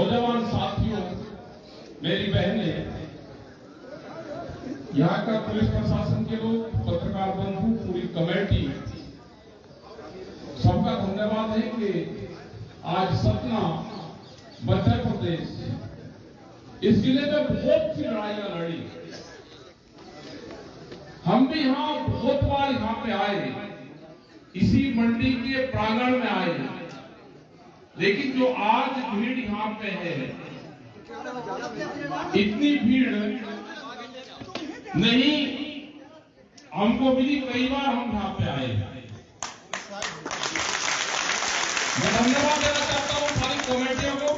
नौजवान साथियों, मेरी बहनें, यहाँ का पुलिस प्रशासन के लोग, पत्रकार बंधु, पूरी कमेटी, सबका धन्यवाद है कि आज सतना मध्य प्रदेश इस जिले में बहुत सी लड़ाइयां लड़ी। हम भी यहां बहुत बार यहां पे आए, इसी मंडी के प्रांगण में आए, लेकिन जो आज भीड़ यहां पे है, इतनी भीड़ नहीं हमको मिली। कई बार हम यहां पे आए। मैं धन्यवाद देना चाहता हूं सारी कमेटियों को,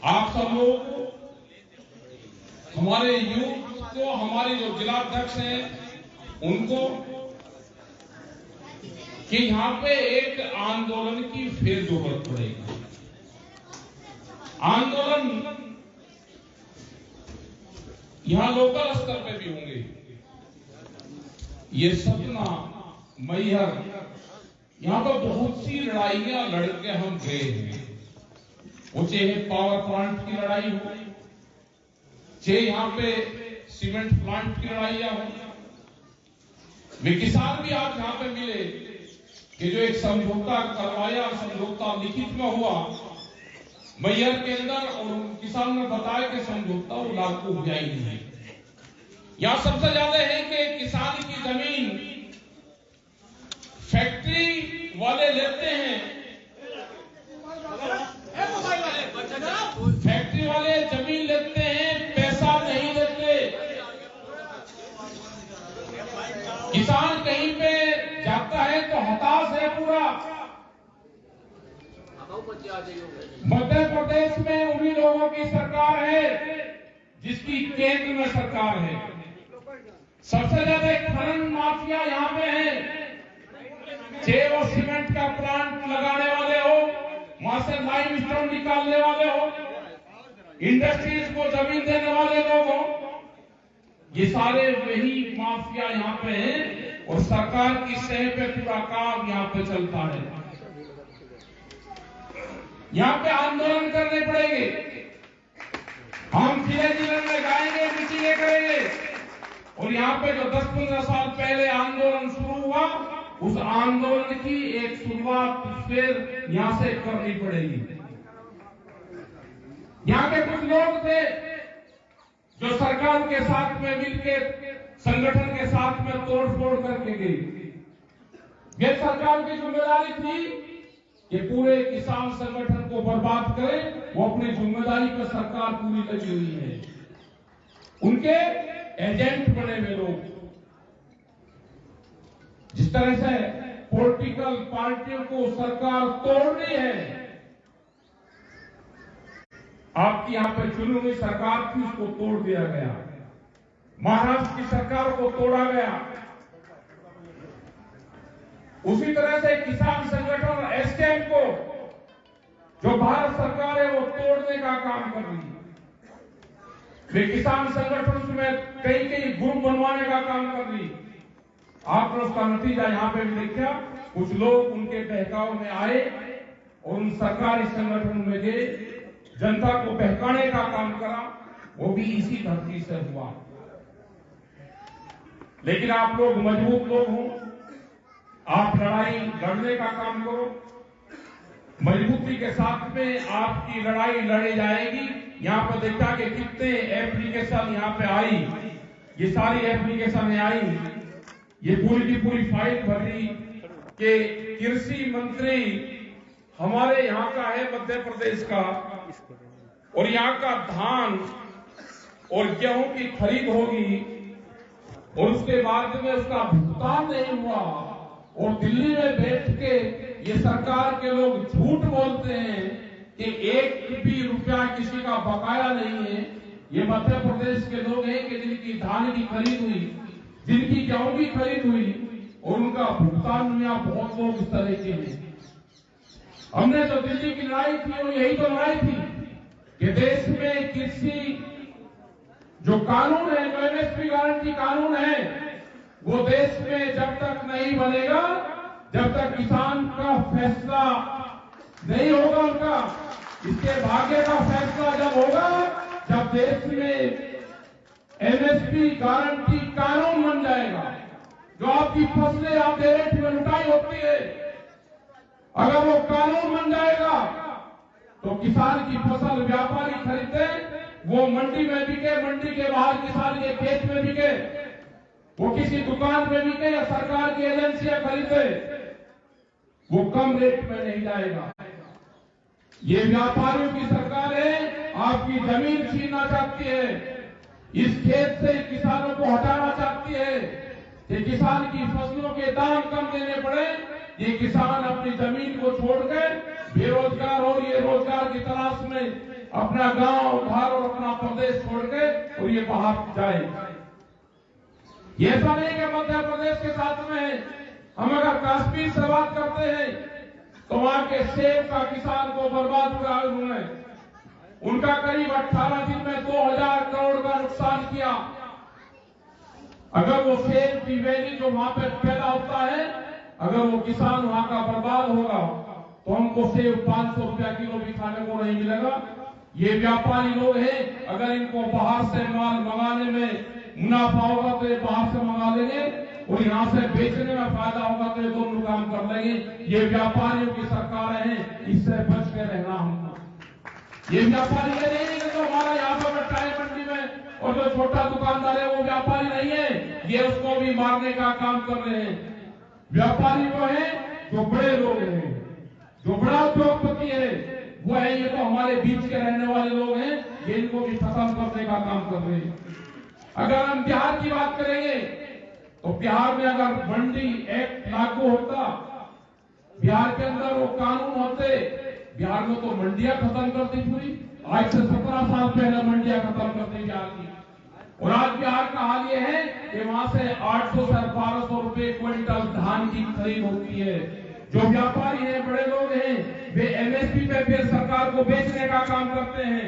आप सब लोगों को, हमारे यूथ को, हमारे जो जिलाध्यक्ष हैं उनको, कि यहां पे एक आंदोलन की फिर जरूरत पड़ेगी। आंदोलन यहां लोकल स्तर पे भी होंगे। ये सतना, मैहर, यहां पर बहुत सी लड़ाइयां लड़के हम गए हैं। वो चाहे पावर प्लांट की लड़ाई हो, चाहे यहां पे सीमेंट प्लांट की लड़ाइयां हो। वे किसान भी आज यहां पे मिले कि जो एक समझौता करवाया, समझौता लिखित में हुआ मैहर के अंदर, और किसान ने बताया कि समझौता वो लागू हो जाएगी। यहां सबसे ज्यादा है कि किसान की जमीन फैक्ट्री वाले लेते हैं, फैक्ट्री वाले जमीन लेते हैं, पैसा नहीं देते। किसान कहीं पे जाता है तो हताश है पूरा। मध्य प्रदेश में उन्हीं लोगों की सरकार है जिसकी केंद्र में सरकार है। सबसे ज्यादा खनन माफिया यहाँ पे है, चाहे वो सीमेंट का प्लांट लगाने वाले हो, वहां से लाइमस्टोन निकालने वाले हो, इंडस्ट्रीज को जमीन देने वाले लोग हो, ये सारे वही माफिया यहाँ पे हैं, और सरकार की सह पे पूरा काम यहाँ पे चलता है। यहाँ पे आंदोलन करने पड़ेंगे, हम जिले जिले में गाएंगे, मीटिंगें करेंगे, और यहाँ पे जो 10-15 साल पहले आंदोलन शुरू हुआ, उस आंदोलन की एक शुरुआत फिर यहाँ से करनी पड़ेगी। यहाँ के कुछ लोग थे जो सरकार के साथ में मिलकर, संगठन के साथ में तोड़फोड़ करके गई। यह सरकार की जिम्मेदारी थी कि पूरे किसान संगठन को बर्बाद करे। वो अपनी जिम्मेदारी पर सरकार पूरी लगी हुई है। उनके एजेंट बने हुए लोग, जिस तरह से पॉलिटिकल पार्टियों को सरकार तोड़नी है, आपकी यहां पर चुनी हुई सरकार थी, उसको तोड़ दिया गया। महाराष्ट्र की सरकार को तोड़ा गया। उसी तरह से किसान संगठन एसकेएम को, जो भारत सरकार है, वो तोड़ने का काम कर रही है। वे किसान संगठन में कई ग्रुप बनवाने का काम कर रही है। आपने उसका नतीजा यहां पे भी देखा। कुछ लोग उनके बहकाव में आए और उन सरकारी संगठन में गए, जनता को बहकाने का काम करा। वो भी इसी धरती से हुआ। लेकिन आप लोग मजबूत लोग हो, आप लड़ाई लड़ने का काम करो। मजबूती के साथ में आपकी लड़ाई लड़ी जाएगी। यहाँ पर देखा कि कितने एप्लीकेशन यहाँ पे आई, ये सारी एप्लीकेशन आई, ये पूरी की पूरी फाइल भरी कि कृषि मंत्री हमारे यहाँ का है, मध्य प्रदेश का, और यहाँ का धान और गेहूं की खरीद होगी, और उसके बाद में उसका भुगतान नहीं हुआ, और दिल्ली में बैठ के ये सरकार के लोग झूठ बोलते हैं कि एक भी रुपया किसी का बकाया नहीं है। ये मध्य प्रदेश के लोग हैं कि जिनकी धान की खरीद हुई, जिनकी गेहूं की खरीद हुई, और उनका भुगतान हुआ। बहुत लोग इस तरह के हैं। हमने जो दिल्ली की लड़ाई थी, वो यही तो लड़ाई थी कि देश में कृषि जो कानून है, जो एमएसपी गारंटी कानून है, वो देश में जब तक नहीं बनेगा, जब तक किसान का फैसला नहीं होगा उनका इसके भाग्य का फैसला जब होगा जब देश में एमएसपी गारंटी कानून बन जाएगा। जो आपकी फसलें आधे रेट में लुटाई होती है, अगर वो कानून बन जाएगा तो किसान की फसल व्यापारी खरीदते, वो मंडी में बिके, मंडी के बाहर किसान के खेत में बिके, वो किसी दुकान में बिके या सरकार की एजेंसियां खरीदे, वो कम रेट में नहीं जाएगा। ये व्यापारियों की सरकार है, आपकी जमीन छीनना चाहती है, इस खेत से किसानों को हटाना चाहती है कि किसान की फसलों के दाम कम देने पड़े। ये किसान अपनी जमीन को छोड़कर बेरोजगार और ये रोजगार की तलाश में अपना गांव घर और अपना प्रदेश छोड़कर और ये बाहर जाए। ये ऐसा नहीं कि मध्य प्रदेश के साथ में हम अगर कश्मीर से बात करते हैं तो वहां के सेब का किसान को बर्बाद हुआ उन्होंने, उनका करीब 18 दिन में 2000 करोड़ का नुकसान किया। अगर वो सेब की वैली जो वहां पे पैदा होता है, अगर वो किसान वहां का बर्बाद होगा तो हमको सेब 500 रुपया किलो भी खाने को नहीं मिलेगा। ये व्यापारी लोग हैं, अगर इनको बाहर से माल मंगाने में मुनाफा होगा तो ये बाहर से मंगा लेंगे और यहाँ से बेचने में फायदा होगा तो ये दोनों काम कर लेंगे। ये व्यापारियों की सरकार है, इससे बच के रहना हमको। ये व्यापारी ये नहीं कि जो हमारा यहाँ पर बैठा है मंडी में और जो छोटा दुकानदार है वो व्यापारी नहीं है, ये उसको भी मारने का काम कर रहे हैं। व्यापारी वो है जो बड़े लोग हैं, जो बड़ा उद्योगपति है वो है, ये तो हमारे बीच के रहने वाले लोग हैं, ये इनको भी खत्म करने का काम कर रहे हैं। अगर हम बिहार की बात करेंगे तो बिहार में अगर मंडी एक्ट लागू होता, बिहार के अंदर वो कानून होते, बिहार में तो मंडियां खत्म कर दी पूरी। आज से 17 साल पहले मंडियां खत्म कर दी बिहार की। और आज बिहार का हाल ये है कि वहां से 800 से 1200 रुपए क्विंटल धान की खरीद होती है। जो व्यापारी हैं, बड़े लोग हैं, वे एमएसपी पे फिर सरकार को बेचने का काम करते हैं,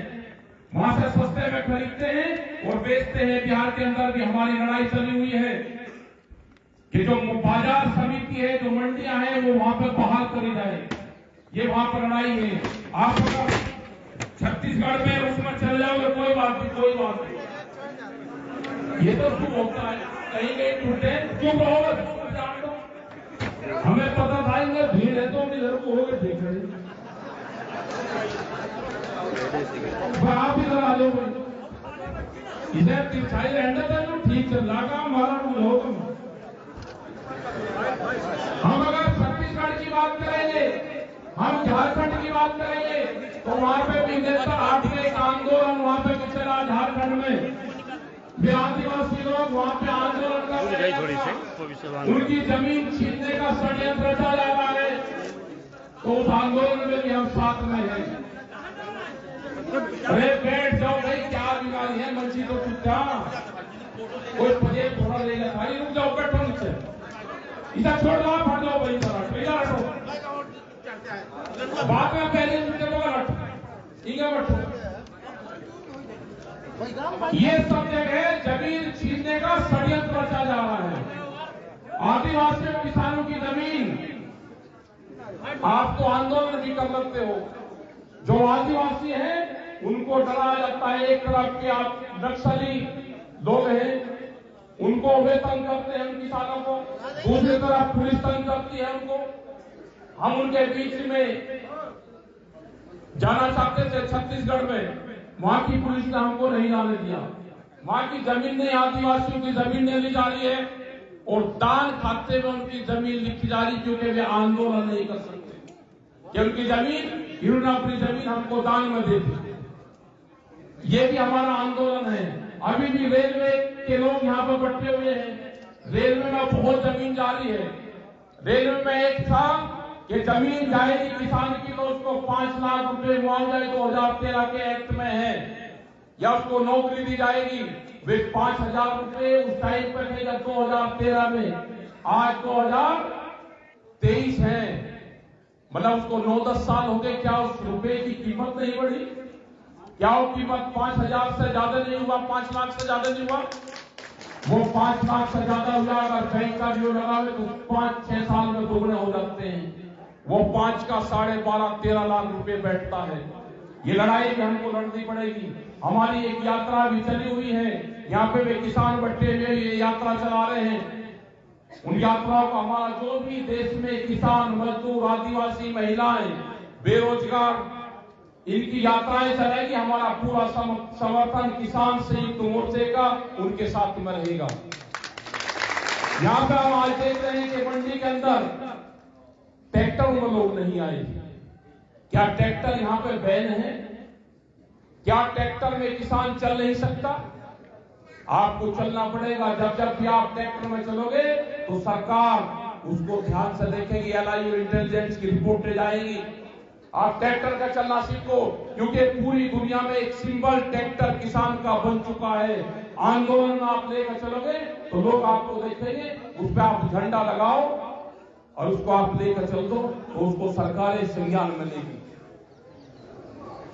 वहां से सस्ते में खरीदते हैं और बेचते हैं। बिहार के अंदर भी हमारी लड़ाई चली हुई है कि जो बाजार समिति है, जो मंडियां हैं, वो वहां पर बहाल करी जाए। ये वहां पर लड़ाई है। आप अगर छत्तीसगढ़ में उसमें चल जाओगे कोई बात नहीं, कोई बात नहीं। ये तो क्यों होता है, कहीं कहीं टूटे क्यों रहोगे, हमें पता था इनमें भीड़ है तो हम इधर को हो गए देख रहे। आप इधर आ जाओ, इधर तिरछाई रहने तो ठीक चल रहा काम हमारा हो। हम अगर छत्तीसगढ़ की बात करेंगे, हम झारखंड की बात करेंगे तो वहां पे भी नेता 8 में एक आंदोलन वहां पे चला झारखंड में। वे आदिवासी लोग वहां पे आंदोलन कर रहे हैं, उनकी जमीन छीनने का षड्यंत्र रचा जा रहा है, तो उस आंदोलन में भी हम साथ में हैं। अरे बैठ जाओ भाई, क्या बीमारी है, मंची तो चुपचाप, कोई पजे थोड़ा लेगा भाई, रुक जाओ, बैठो नीचे, इधर छोड़ दो, हट जाओ भाई, इधर हटो, बाद में पहले नीचे बैठो। ये सब जगह जमीन छीनने का षड्यंत्र रचा जा रहा है। आदिवासी किसानों की जमीन आप तो आंदोलन भी कर सकते हो। जो आदिवासी हैं उनको डराया जाता है, एक तरफ के आप नक्सली लोग हैं उनको वे तंग करते हैं उन किसानों को, दूसरी तरफ पुलिस तंग करती है उनको। हम उनके बीच में जाना चाहते थे छत्तीसगढ़ में, वहां की पुलिस ने हमको नहीं जाने दिया। वहां की जमीन नहीं, आदिवासियों की जमीन नहीं ली जा रही है और दान खाते में उनकी जमीन लिखी जा रही, क्योंकि वे आंदोलन नहीं कर सकते कि उनकी जमीन, इन्होंने अपनी जमीन हमको दान में दे दी। ये भी हमारा आंदोलन है। अभी भी रेलवे के लोग यहाँ पर बैठे हुए हैं, रेलवे में बहुत जमीन जा रही है। रेलवे में एक था कि जमीन जाएगी किसान की तो उसको 5 लाख रुपए मुआवजा 2013 के एक्ट में है, या उसको नौकरी दी जाएगी, वे 5000 रुपए उस टाइम पर देगा 2013 में। आज 2023 है, मतलब उसको 9-10 साल हो गए, क्या उस रुपए की कीमत नहीं बढ़ी? क्या वो कीमत 5000 से ज्यादा नहीं हुआ, 5 लाख से ज्यादा नहीं हुआ? वो 5 लाख से ज्यादा हुआ। अगर बैंक का जो लगावे तो 5-6 साल में दोगुने हो जाते हैं। वो 5 का 12.5-13 लाख रुपए बैठता है। ये लड़ाई भी हमको लड़नी पड़ेगी। हमारी एक यात्रा भी चली हुई है, यहाँ पे वे किसान बैठे हुए ये यात्रा चला रहे हैं। उन यात्राओं का हमारा जो भी देश में किसान, मजदूर, आदिवासी, महिलाएं, बेरोजगार, इनकी यात्राएं चलेगी। हमारा पूरा समर्थन किसान संयुक्त मोर्चे का उनके साथ में रहेगा। यहाँ पे हम आज देख रहे हैं कि मंडी के अंदर ट्रैक्टर में लोग नहीं आए। क्या ट्रैक्टर यहाँ पे बैन है? क्या ट्रैक्टर में किसान चल नहीं सकता? आपको चलना पड़ेगा। जब भी आप ट्रैक्टर में चलोगे तो सरकार उसको ध्यान से देखेगी, LIU इंटेलिजेंस की रिपोर्टें जाएगी। आप ट्रैक्टर का चलना सीखो, क्योंकि पूरी दुनिया में एक सिंबल ट्रैक्टर किसान का बन चुका है। आंदोलन में आप लेकर चलोगे तो लोग आपको देखेंगे, उस पर आप झंडा लगाओ और उसको आप लेकर चल दो तो उसको सरकारें संज्ञान में लेगी।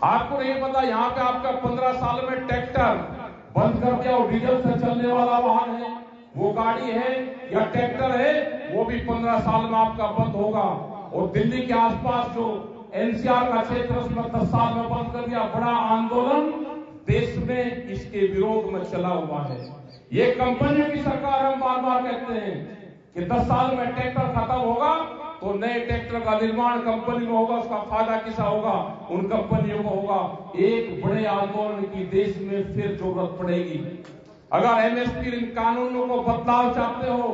आपको नहीं पता, यहाँ पे आपका 15 साल में ट्रैक्टर बंद कर दिया और डीजल से चलने वाला वाहन है, वो गाड़ी है या ट्रैक्टर है, वो भी 15 साल में आपका बंद होगा। और दिल्ली के आसपास जो NCR का क्षेत्र उसमें 10 साल में बंद कर दिया। बड़ा आंदोलन देश में इसके विरोध में चला हुआ है। ये कंपनियों की सरकार, हम बार बार कहते हैं कि 10 साल में ट्रैक्टर खत्म होगा तो नए ट्रैक्टर का निर्माण कंपनी में होगा। उसका फायदा किसा होगा? उन कंपनियों को होगा। एक बड़े आंदोलन की देश में फिर जरूरत पड़ेगी। अगर MSP कानूनों को बदलाव चाहते हो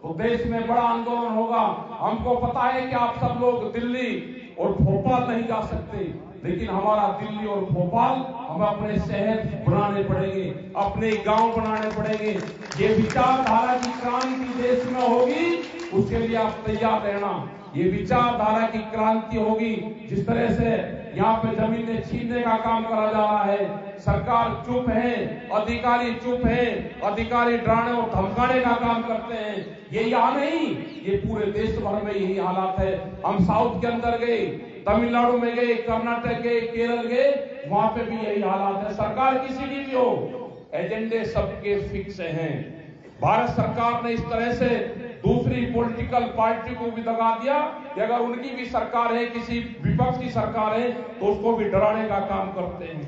तो देश में बड़ा आंदोलन होगा। हमको पता है कि आप सब लोग दिल्ली और भोपाल नहीं जा सकते, लेकिन हमारा दिल्ली और भोपाल हमें अपने शहर बनाने पड़ेंगे, अपने गांव बनाने पड़ेंगे। ये विचारधारा की क्रांति देश में होगी, उसके लिए आप तैयार रहना। ये विचारधारा की क्रांति होगी। जिस तरह से यहाँ पे जमीनें छीनने का काम करा जा रहा है, सरकार चुप है, अधिकारी चुप है, अधिकारी डराने और धमकाने का काम करते हैं। ये यहाँ नहीं, ये पूरे देश भर में यही हालात है। हम साउथ के अंदर गए, तमिलनाडु में गए, कर्नाटक गए, केरल गए, वहां पे भी यही हालात है। सरकार किसी की भी हो, एजेंडे सबके फिक्स हैं। भारत सरकार ने इस तरह से दूसरी पॉलिटिकल पार्टी को भी दगा दिया कि अगर उनकी भी सरकार है, किसी विपक्ष की सरकार है, तो उसको भी डराने का काम करते हैं।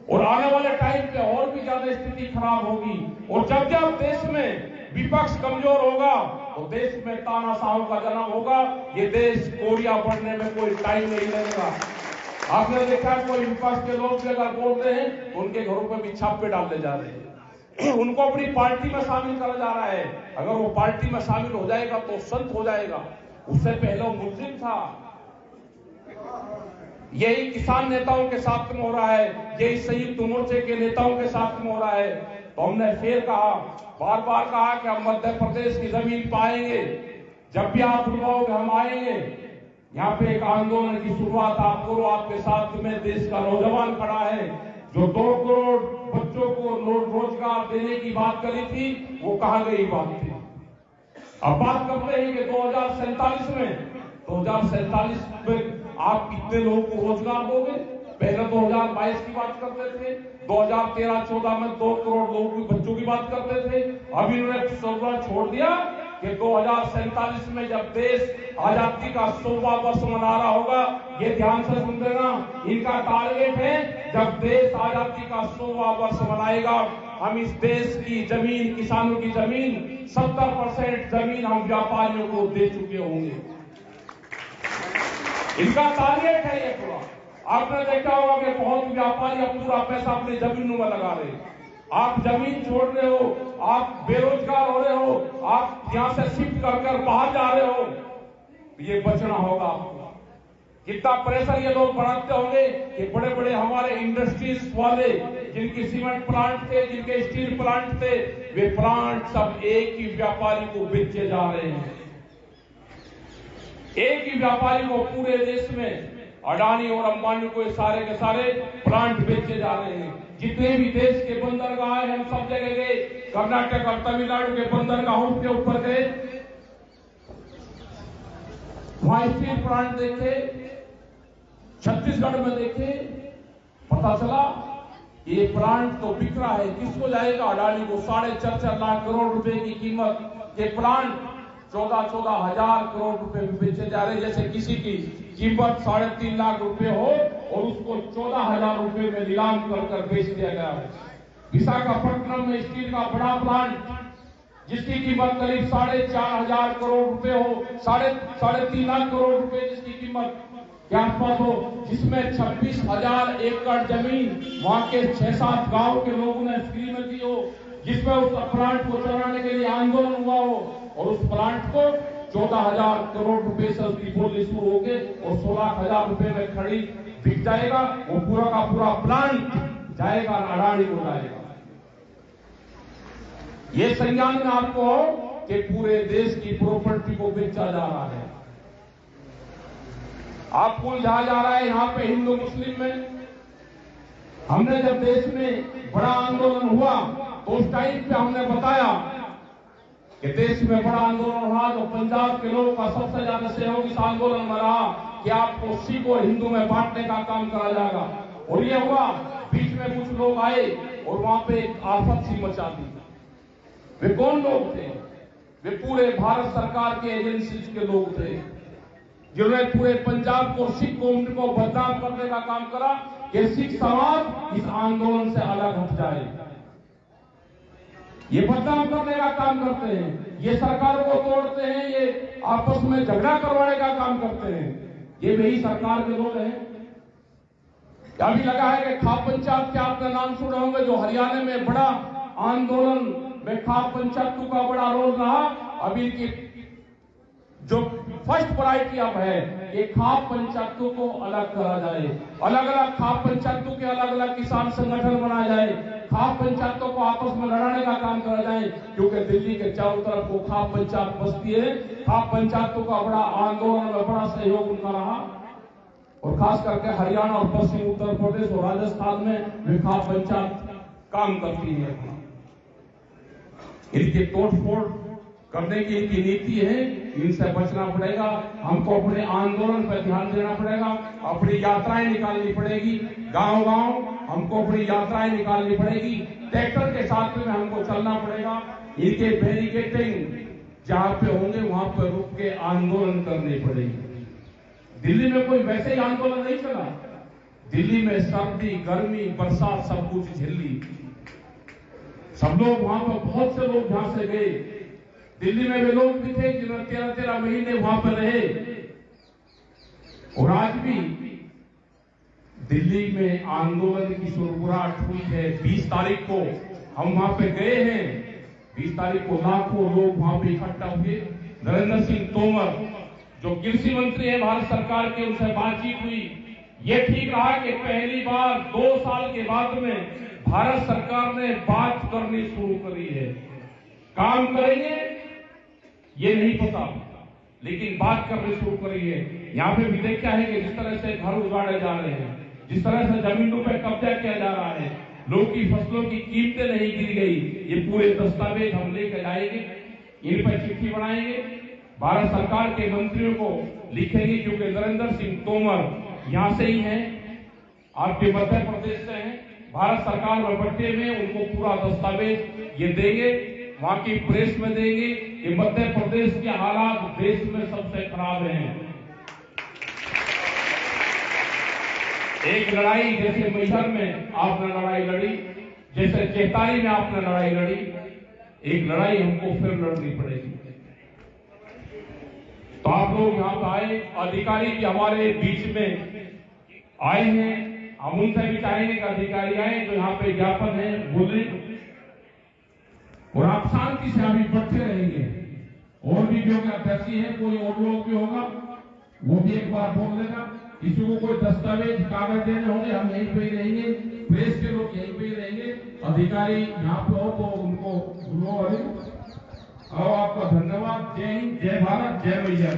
और आने वाले टाइम पे और भी ज्यादा स्थिति खराब होगी। और जब देश में विपक्ष कमजोर होगा तो देश में तानाशाहों का जन्म होगा। ये देश कोरिया बढ़ने में कोई टाइम नहीं लगेगा। आपने देखा कोई विपक्ष के लोग भी अगर बोलते हैं तो उनके घरों पर भी छापे डालने जा रहे हैं, उनको अपनी पार्टी में शामिल करा जा रहा है। अगर वो पार्टी में शामिल हो जाएगा तो संत हो जाएगा। उससे पहले वो मुस्लिम था। यही किसान नेताओं के साथ में हो रहा है, यही संयुक्त मोर्चे के नेताओं के साथ में हो रहा है। तो हमने फिर कहा, बार बार कहा कि हम मध्य प्रदेश की जमीन पाएंगे। जब भी आप बुलाओगे हम आएंगे। यहाँ पे एक आंदोलन की शुरुआत आप करो। आपके साथ में देश का नौजवान खड़ा है जो 2 करोड़ बच्चों को रोजगार देने की बात करी थी, वो कहाँ गई बात थी? अब बात करते हैं कि 2047 में आप कितने लोगों को रोजगार दोगे? पहले 2022 की बात करते थे, 2013-14 में 2 करोड़ लोगों की बच्चों की बात करते थे। अभी उन्होंने सोचना छोड़ दिया कि 2047 में जब देश आजादी का 100वां वर्ष मना रहा होगा, ये ध्यान से सुन लेना, इनका टारगेट है जब देश आजादी का 100वां वर्ष मनाएगा, हम इस देश की जमीन, किसानों की जमीन, 70% जमीन हम व्यापारियों को दे चुके होंगे। इनका टारगेट है ये पूरा। आपने देखा होगा कि बहुत व्यापारी अब पूरा पैसा अपनी जमीनों में लगा रहे हैं। आप जमीन छोड़ रहे हो, आप बेरोजगार हो रहे हो, आप यहां से शिफ्ट कर बाहर जा रहे हो, ये बचना होगा आपको। कितना प्रेशर ये लोग बढ़ाते होंगे कि बड़े बड़े हमारे इंडस्ट्रीज वाले, जिनके सीमेंट प्लांट थे, जिनके स्टील प्लांट थे, वे प्लांट सब एक ही व्यापारी को बेचे जा रहे हैं। एक ही व्यापारी को पूरे देश में, अडानी और अंबानी को सारे के सारे प्लांट बेचे जा रहे हैं। जितने भी देश के बंदरगाह हैं, हम सब जगह गए, कर्नाटक और तमिलनाडु के बंदरगाहों के ऊपर गए, वहां स्टील प्लांट देखे, छत्तीसगढ़ में देखे, पता चला ये प्लांट तो बिक रहा है। किसको जाएगा? अडानी को। 4.5 लाख करोड़ रुपए की कीमत के प्लांट 14,000 करोड़ रुपए में बेचे जा रहे हैं। जैसे किसी की कीमत 3.5 लाख रुपए हो और उसको 14,000 रुपए में नीलाम कर बेच दिया गया है। विशाखापट्टनम में स्टील का बड़ा प्लांट जिसकी कीमत करीब 4,500 करोड़ रुपए हो, 3.5 लाख करोड़ रुपए जिसकी कीमत के आसपास हो, जिसमें 26,000 एकड़ जमीन वहां के 6-7 गांव के लोगों ने फ्री में दी हो, जिसमें उस प्लांट को चलाने के लिए आंदोलन हुआ हो, और उस प्लांट को 14,000 करोड़ रुपए से उसकी बोली शुरू हो गए और 16,000 रुपए में खरीद बिक जाएगा। वो पूरा का पूरा प्लांट जाएगा अडानी को जाएगा। ये संज्ञान में आपको हो कि पूरे देश की प्रॉपर्टी को बेचा जा रहा है। आप भूल जा रहा है यहां पे हिंदू मुस्लिम में। हमने जब देश में बड़ा आंदोलन हुआ तो उस टाइम पे हमने बताया कि देश में बड़ा आंदोलन हुआ तो पंजाब के लोगों का सबसे ज्यादा सहयोग इस आंदोलन में रहा कि आपको सिख और हिंदू में बांटने का काम करा जाएगा। और ये हुआ, बीच में कुछ लोग आए और वहां पे एक आफत सी मचा दी। वे कौन लोग थे? वे पूरे भारत सरकार के एजेंसीज के लोग थे जिन्होंने पूरे पंजाब को सिख कौम को बदनाम करने का काम करा कि सिख समाज इस आंदोलन से अलग हट जाए। ये बदनाम करने का काम करते हैं, ये सरकार को तोड़ते हैं, ये आपस में झगड़ा करवाने का काम करते हैं। ये वही सरकार के लोग हैं। अभी लगा है कि खाप पंचायत के आपने नाम सुने होंगे, जो हरियाणा में बड़ा आंदोलन में खाप पंचायतों का बड़ा रोल रहा। अभी की जो फर्स्ट प्रायोरिटी अब है कि खाप पंचायतों को अलग करा जाए, अलग अलग खाप पंचायतों के अलग अलग किसान संगठन बनाए जाए, खाप पंचायतों को आपस में लड़ाने का काम करा जाए, क्योंकि दिल्ली के चारों तरफ वो खाप पंचायत बसती है। खाप पंचायतों का बड़ा आंदोलन में बड़ा सहयोग उनका रहा, और खास करके हरियाणा और पश्चिम उत्तर प्रदेश और राजस्थान में वे खाप पंचायत काम करती है। इनके तोड़फोड़ करने की इनकी नीति है, इनसे बचना पड़ेगा। हमको अपने आंदोलन पर ध्यान देना पड़ेगा, अपनी यात्राएं निकालनी पड़ेगी, गांव गांव हमको अपनी यात्राएं निकालनी पड़ेगी, ट्रैक्टर के साथ में हमको चलना पड़ेगा। इनके बैरिकेडिंग जहां पे होंगे वहां पर रुक के आंदोलन करनी पड़ेगी। दिल्ली में कोई वैसे ही आंदोलन नहीं चला। दिल्ली में सर्दी, गर्मी, बरसात सब कुछ झेली। सब लोग वहां पर, बहुत से लोग जहां से गए। दिल्ली में वे लोग भी थे जिन्होंने 13-13 महीने वहां पर रहे, और आज भी दिल्ली में आंदोलन की शुरुआत हुई है। 20 तारीख को हम वहां पे गए हैं। 20 तारीख को लाखों लोग वहां पे इकट्ठा हुए। नरेंद्र सिंह तोमर जो कृषि मंत्री है भारत सरकार के, उनसे बातचीत हुई। ये ठीक रहा कि पहली बार 2 साल के बाद में भारत सरकार ने बात करनी शुरू करी है। काम करेंगे ये नहीं पता, लेकिन बात करनी शुरू करी है। यहाँ पे भी देखा है कि जिस तरह से घर उजाड़े जा रहे हैं, जिस तरह से जमीनों पे कब्जा किया जा रहा है, लोग की फसलों की कीमतें नहीं गिर गई, ये पूरे दस्तावेज हम लेकर जाएंगे, इन पर चिट्ठी बनाएंगे, भारत सरकार के मंत्रियों को लिखेंगे, क्योंकि नरेंद्र सिंह तोमर यहां से ही हैं, आपके मध्य प्रदेश से हैं, भारत सरकार में बट्टे में, उनको पूरा दस्तावेज ये देंगे, वहां की प्रेस में देंगे कि मध्य प्रदेश के हालात देश में सबसे खराब हैं। एक लड़ाई जैसे मैहर में आपने लड़ाई लड़ी, जैसे चेतारी में आपने लड़ाई लड़ी, एक लड़ाई हमको फिर लड़नी पड़ेगी। तो आप लोग यहां पर आए, अधिकारी भी हमारे बीच में आए हैं, हम उनसे भी चाहेंगे कि अधिकारी आए जो यहाँ पे ज्ञापन है बोले, और आप शांति से अभी बैठे रहेंगे। और भी जो अध्यक्षी है, कोई और लोग भी होगा, वो भी एक बार बोल देगा। किसी को कोई दस्तावेज कागज देने होंगे, हम यहीं पे ही रहेंगे, प्रेस के लोग यहीं पे ही रहेंगे, अधिकारी यहाँ पे हो तो उनको बुलाओ। और आपका धन्यवाद। जय हिंद, जय भारत, जय मैया।